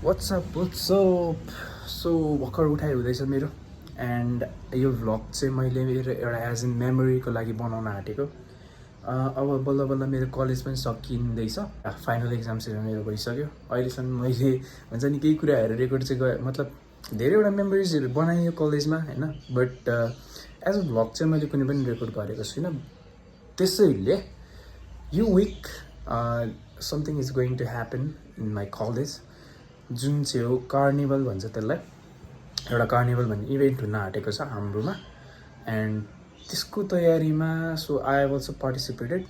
WhatsApp so भर्खर उठाइ हुँदैछ मेरो एन्ड यो भ्लग चाहिँ मैले मेरो एउटा एज इन मेमोरीको लागि बनाउन आँटेको। अब बल्ल बल्ल मेरो कलेज पनि सकिँदैछ, फाइनल एक्जाम्सहरू मेरो भइसक्यो। अहिलेसम्म मैले भन्छ नि केही कुराहरू रेकर्ड चाहिँ मतलब धेरैवटा मेमोरिजहरू बनाएँ कलेजमा होइन, बट एज अ भ्लग चाहिँ मैले कुनै पनि रेकर्ड गरेको छुइनँ। त्यसैले यो week something is going to happen in my college, जुन चाहिँ हो कार्निभल भन्छ त्यसलाई। एउटा कार्निभल भन्ने इभेन्ट हुन आँटेको छ हाम्रोमा एन्ड त्यसको तयारीमा so I have also participated.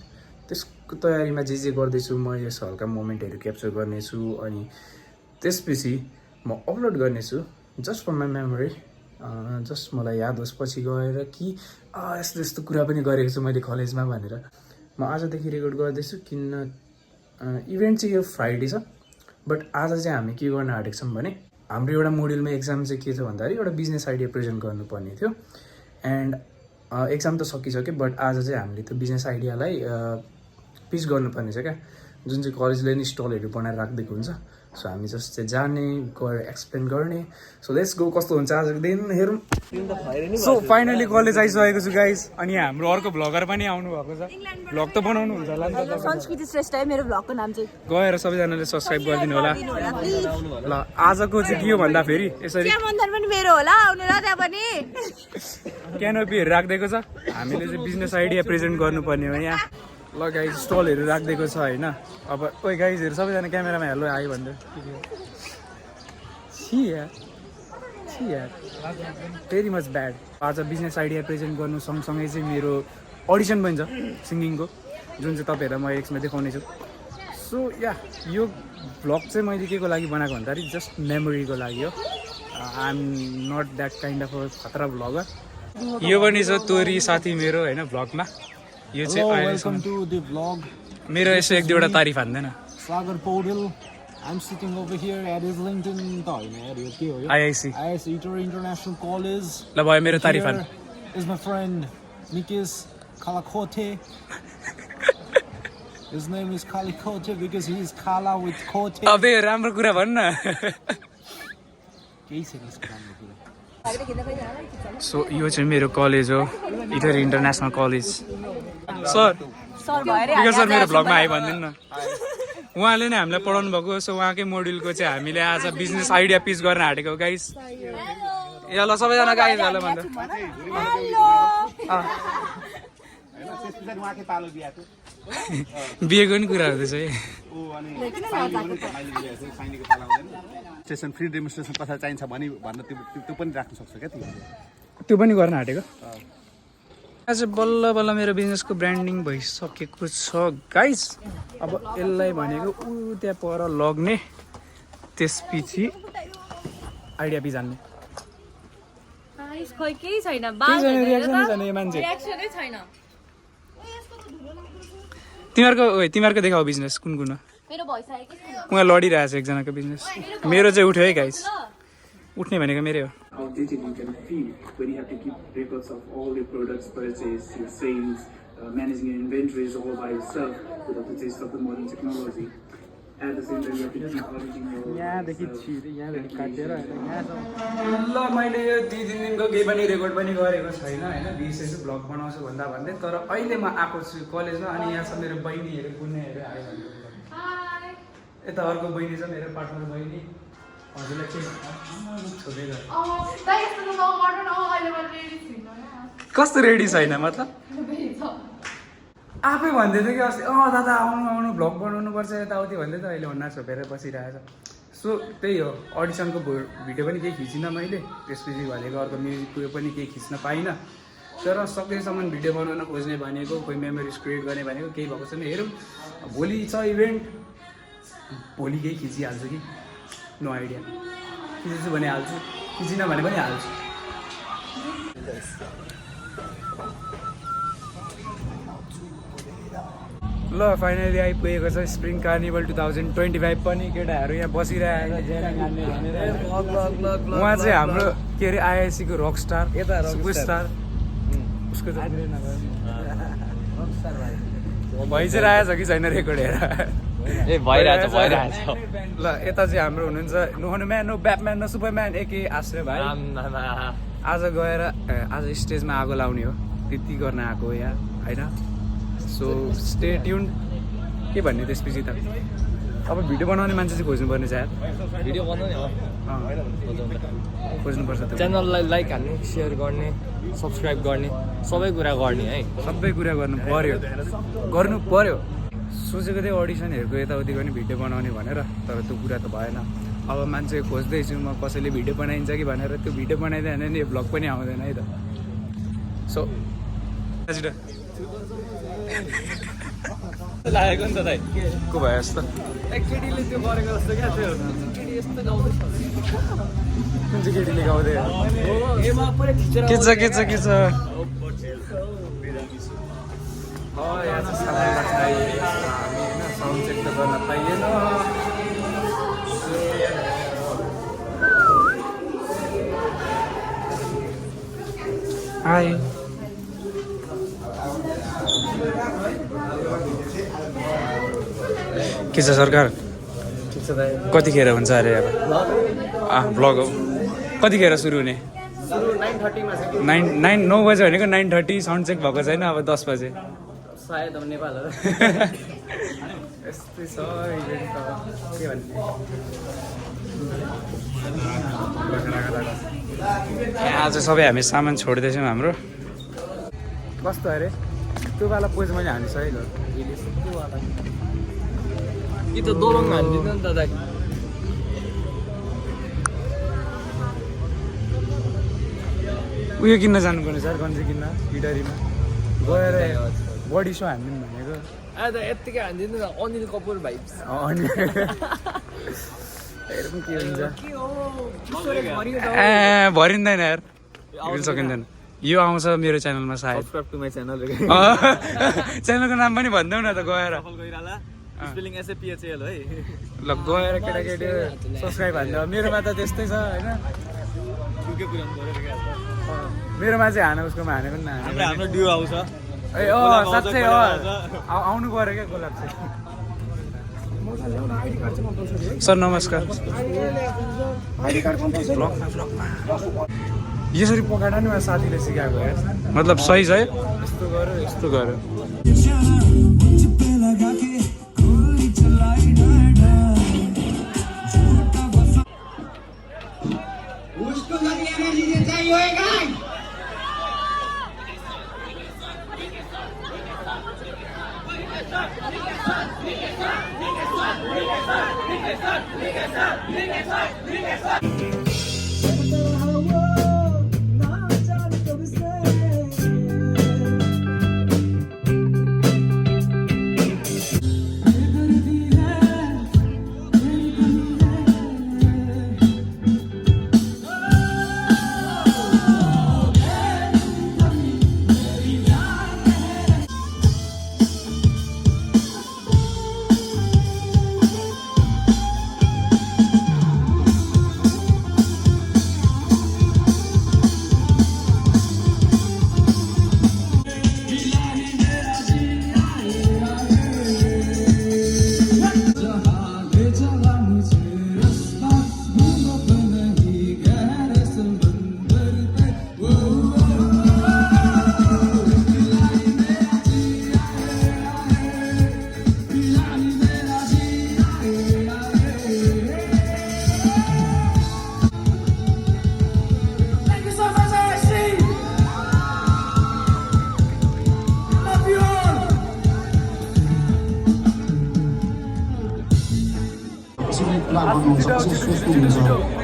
त्यसको तयारीमा जे गर्दैछु म यस हल्का मोमेन्टहरू क्याप्चर गर्नेछु अनि त्यसपछि म अपलोड गर्नेछु just for my memory, just मलाई याद होस् पछि गएर कि यस्तो यस्तो कुरा पनि गरेको छु मैले कलेजमा भनेर। म आजदेखि रेकर्ड गर्दैछु किन इभेन्ट चाहिँ यो फ्राइडे छ, बट आज चाहिँ हामी के गर्न आँटेको छौँ भने हाम्रो एउटा मोड्युलमा एक्जाम चाहिँ के थियो भन्दाखेरि एउटा बिजनेस आइडिया प्रेजेन्ट गर्नुपर्ने थियो एन्ड एक्जाम त सकिसक्यो, बट आज चाहिँ हामीले त्यो बिजनेस आइडियालाई पिच गर्नुपर्ने छ क्या, जुन चाहिँ कलेजले नि स्टलहरू बनाएर राखिदिएको हुन्छ। सो हामी जस्ट चाहिँ जाने गएर एक्सप्लेन गर्ने। सो लेट्स गो, कस्तो हुन्छ आजको दिन हेरौँ। सो फाइनली कलेज आइसकेको छु गाइज, अनि हाम्रो अर्को भ्लगर पनि आउनु भएको छ। भ्लग त बनाउनु हुन्छ होला नि त, संस्कृति श्रेष्ठ है मेरो भ्लगको नाम चाहिँ। गएर सबैजनाले सब्सक्राइब गरिदिनु होला ल। आजको चाहिँ के हो भन्दाखेरि यसरी पनि मेरो होला आउनु र त्यहाँ पनि क्यानोपीहरू राखिदिएको छ। हामीले चाहिँ बिजनेस आइडिया प्रेजेन्ट गर्नुपर्ने हो यहाँ। ल गाइज स्टलहरू राखिदिएको छ होइन। अब ओइ गाइजहरू सबैजना क्यामेरामा हेलो आयो भन्दै भेरी मच ब्याड। आज बिजनेस आइडिया प्रेजेन्ट गर्नु सँगसँगै चाहिँ मेरो अडिसन पनि छ सिङ्गिङको, जुन चाहिँ तपाईँहरूलाई म एक्समा देखाउने छु। सो या यो भ्लग चाहिँ मैले के को लागि बनाएको भन्दाखेरि जस्ट मेमोरीको लागि हो। I am not that kind of खतरा भ्लगर। यो पनि छ तोरी साथी मेरो होइन भ्लगमा। यो चाहिँ वेलकम टु द भ्लग। मेरो यसो एक दुईवटा तारिफ हान्दैन। सागर Paudel, I'm sitting over here at Islington त हैन यार, यो के हो यो? IIC International College। ल भयो मेरो तारिफ हान। Is my friend Nikis Kalakote। His name is Kalikote because he is Kala with Kote। अबे राम्रो कुरा भन्न। केही छैन यसको राम्रो कुरा। सो यो चाहिँ मेरो कलेज हो, इटरी इन्टरनेसनल कलेज। सर सर मेरो भ्लगमा आइ भनिदिनु न। उहाँले नै हामीलाई पढाउनु भएको, सो उहाँकै मोड्युलको चाहिँ हामीले आज बिजनेस आइडिया पिच गर्न आँटेको गाइस। ए ल सबैजना गाइस हेलो भन्दा बिहेको नि कुरा हुँदैछ है। स्टेसन फ्री डेमोन्स्ट्रेसन कसरी चाहिन्छ भने त्यो पनि राख्न सक्छ क्या त्यो पनि गर्न आँटेको। आज बल्ल बल्ल मेरो बिजनेसको ब्रान्डिङ भइसकेको छ गाइस। अब यसलाई भनेको ऊ त्यहाँ पर लग्ने, त्यसपछि आइडिया पिच हान्ने। तिमीहरूको देखाऊ बिजनेस कुन कुन हो। उहाँ लडिरहेछ एकजनाको बिजनेस, मेरो चाहिँ उठ्यो है गाइस। उठ्ने भनेको मेरै हो। How detailed you can feel when you have to keep records of all your products purchased, your sales, managing your inventories all by yourself without the taste of the modern technology. At the same time, you have to keep auditing your... यहाँदेखि काटेर ल मैले यो 2-3 दिनको केही पनि record पनि गरेको छैन होइन, विशेष भ्लग बनाउँछु भन्दा भन्दै। तर अहिले म आएको छु कलेजमा, अनि यहाँ छ मेरो बहिनीहरू बुन्नेहरू आयो भने यता अर्को बहिनी छ मेरो पार्टनर बहिनी। हजुरलाई के कस्तो रेडी छैन मतलब आफै भन्दै थियो कि अस्ति दादा आउनु आउनु भ्लग बनाउनुपर्छ यताउति भन्दै त अहिले भन्ना छोपेर बसिरहेछ। सो त्यही हो, अडिसनको भिडियो पनि केही खिचिनँ मैले, त्यसपछि भनेको अर्को म्युजिकको पनि केही खिच्न पाइनँ। तर सकेसम्म भिडियो बनाउन खोज्ने भनेको, कोही मेमोरिज क्रिएट गर्ने भनेको केही भएको छैन। हेरौँ भोलि छ इभेन्ट, भोलि केही खिचिहाल्छु कि नो आइडिया। खिच्छु भने हाल्छु, खिचिन भने पनि हाल्छु। ल फाइनली आइपुगेको छ स्प्रिङ कार्निभल 2025 पनि। केटाहरू यहाँ बसिरहेको उहाँ चाहिँ हाम्रो के अरे IIC को रक स्टार, सुपर स्टार। उसको भइ चाहिँ रहेछ कि छैन रेकर्ड हेर। ए भइरहेछ भइरहेछ ल यता चाहिँ हाम्रो हुनुहुन्छ no Hanuman no Batman no Superman एके आश्रय भाइ आज गएर आज स्टेजमा आगो लाउने हो त्यति गर्न आएको हो यहाँ होइन सो स्टे ट्युन के भन्ने त्यसपछि त अब भिडियो बनाउने मान्छे चाहिँ खोज्नुपर्ने छ यार भिडियो बनाउने हो खोज्नुपर्छ त्यो च्यानललाई लाइक हान्ने सेयर गर्ने सब्सक्राइब गर्ने सबै कुरा गर्ने है सबै कुरा गर्नु पर्यो सोचेको थिएँ अडिसनहरूको यताउति गर्ने भिडियो बनाउने भनेर तर त्यो कुरा त भएन अब मान्छे खोज्दैछु म कसैले भिडियो बनाइन्छ कि भनेर त्यो भिडियो बनाइदिएन भने यो भ्लग पनि आउँदैन है त सो लागेको नि त दाइ को भयो यस्तो केटीले त्यो गरेको जस्तो क्या त्यो केटी यस्तो गाउँदैछ कुन चाहिँ केटीले गाउँदै के छ यहाँ चाहिँ साउन्ड राख्दै हामी होइन साउन्ड चेक त गर्न पाइएन हाई के छ सरकार कतिखेर हुन्छ अरे अब भ्लग हो कतिखेर सुरु हुने 9 बजे भनेको 9:30 साउन्ड चेक भएको छैन अब 10 बजे सायद अब नेपाल हो यस्तै छ इभेन्ट त के भन्ने यहाँ चाहिँ सबै हामी सामान छोड्दैछौँ हाम्रो कस्तो अरे त्यो वाला पोज मैले हानिसकेको कि त दोलङ हान्दिनँ नि त दाइ उयो किन्न जानुपर्ने सर गन्जी किन्न हिडरीमा गएर बडी सो हान्दिउँ भनेको त यत्तिकै हान्दिनँ न अनिल कपुर भाइ अनि हेरौँ के हुन्छ भरिँदैन यार सकिँदैन यो आउँछ मेरो च्यानलमा सायद सब्सक्राइब टु माई च्यानल च्यानलको नाम पनि भनिदेऊ न त गएर स्पेलिङ SAPHAL है ल गएर केटाकेटी सब्सक्राइब हान्दा मेरोमा त त्यस्तै छ होइन मेरोमा चाहिँ हान उसकोमा हानेको नि नहाने हाम्रो ड्यु आउँछ ए साँच्चै आउनु पऱ्यो क्या गोलाब चाहिँ सर नमस्कार यसरी पकाएर नि साथीले सिकाएको मतलब सही छ है यस्तो गऱ्यो यस्तो गऱ्यो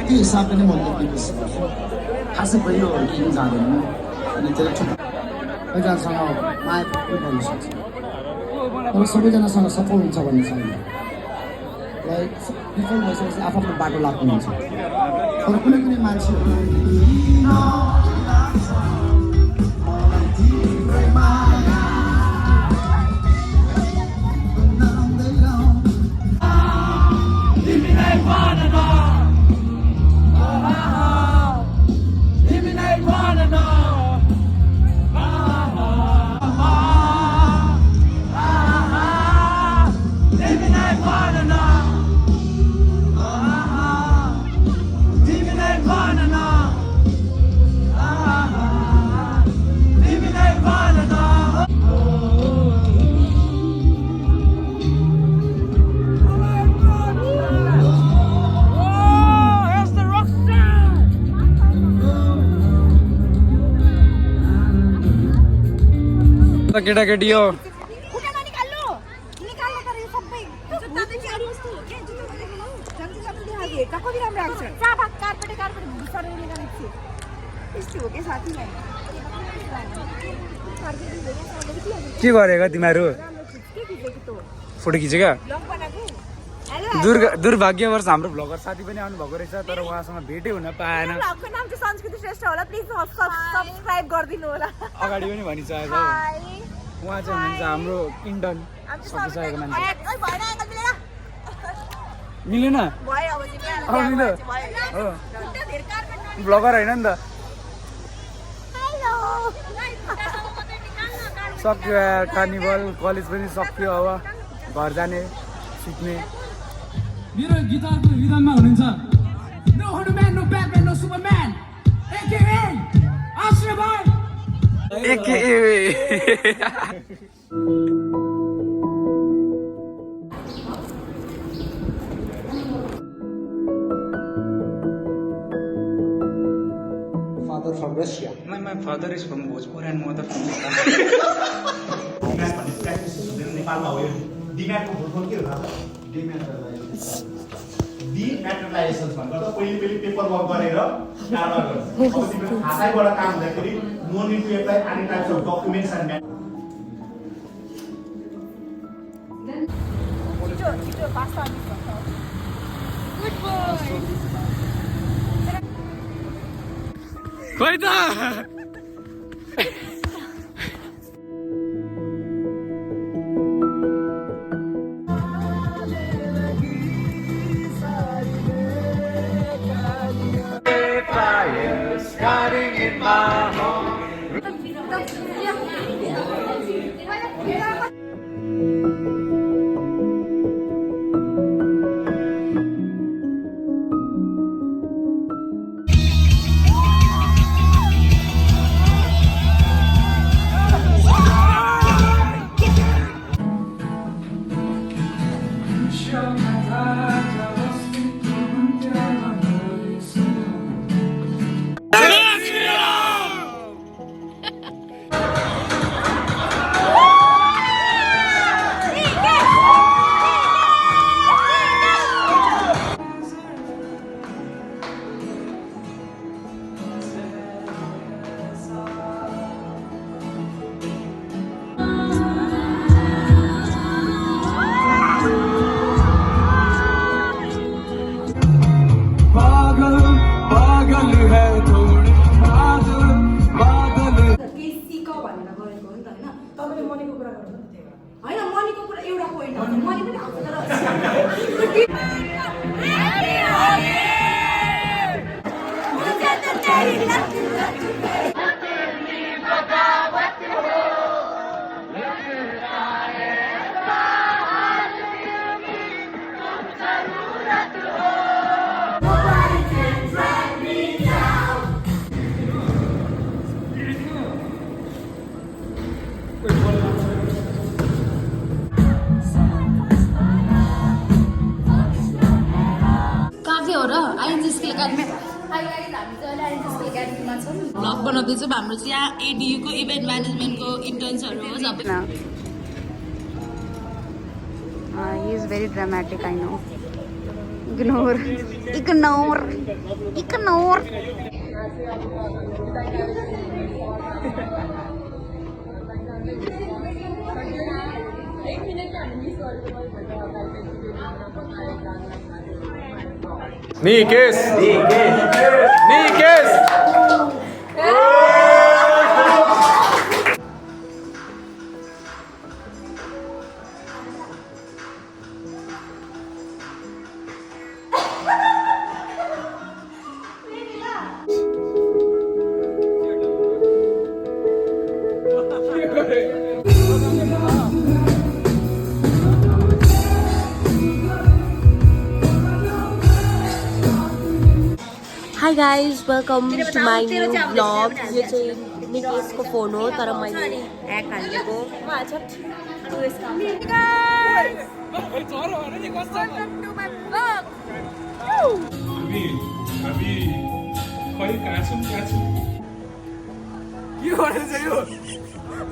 त्यो हिसाबले नै मैले खासै पहिलो किन जाँदैन अनि त्यसलाई एकजनासँग माया गर्नु सक्छ तर सबैजनासँग सफल हुन्छ भन्ने छैन लाइक विफल भइसकेपछि आफ्नो बाटो लाग्नु हुन्छ तर कुनै कुनै मान्छेहरू Living केटाकेटी हो खुट्टामा निकाल्नु निकाल्नु तर यो सबै जुत्ता त चारी जस्तो हो के जुत्ता देख्नु जम्ती जम्ती देखाएको हेर्दा कति राम्रो आउँछ चापा कार्पेटे बिस्तारै निकाल्छु यस्तो हो के साथी के गरेको तिमीहरू फोटो खिचेका ब्लग बनाएको दुर्भाग्यवश हाम्रो भ्लगर साथी पनि आउनु भएको रहेछ तर उहाँसँग भेटै हुन पाएन ब्लगको नाम चाहिँ संस्कृति श्रेष्ठ होला प्लिज सब्स्क्राइब गरिदिनु होला अगाडि पनि भनिसकेको हो। उहाँ चाहिँ हुनुहुन्छ हाम्रो इन्टर्न सकिसकेको मान्छे मिलेन भ्लगर होइन नि त सक्यो यार कार्निभल कलेज पनि सक्यो अब घर जाने सिक्ने मेरो गिटारको रिदममा हुनुहुन्छ no Hanuman no Batman no superman aka Ashraya भाइ Father from Russia. My father is from Bhojpur and mother from नेपालमा हो यो डिम्याटको फुलफर्म के हो थाहा छ डिम्याटेरियलाइजेसन भनेको त पहिले पेपर वर्क गरेर कारबार गर्छ अब तिम्रो खाताबाट काम हुँदाखेरि no need to apply any types of documents and छिटो पास्ता गुड खोइ त भ्लग बनाउँदैछौँ हाम्रो चाहिँ यहाँ एडियुको इभेन्ट म्यानेजमेन्टको इन्टर्न्सहरू हो सबै He is very dramatic, I know. Ignore. Nikes. Hi guys welcome to my new blog यो चाहिँ निकेशको फोन हो तर मैले ह्याक हालेको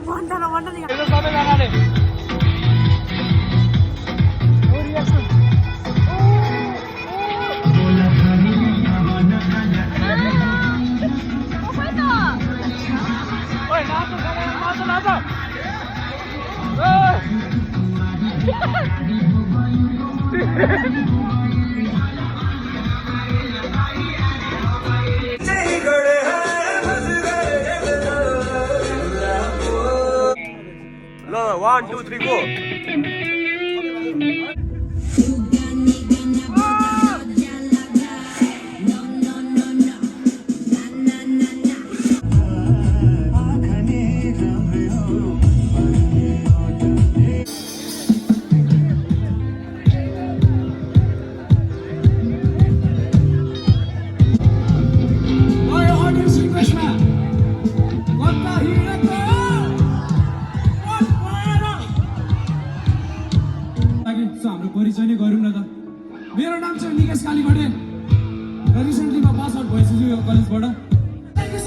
भन्दा नभन्दा नि सबैजनाले ल 1 2 3 गो अडियन्स रिक्वेस्टमा कता हिँडेको हाम्रो परिचय नै गरौँ न त मेरो नाम चाहिँ निकेश कालीगढे र रिसेन्टली म पास आउट भइसक्यो यो कलेजबाट थ्याङ्क यू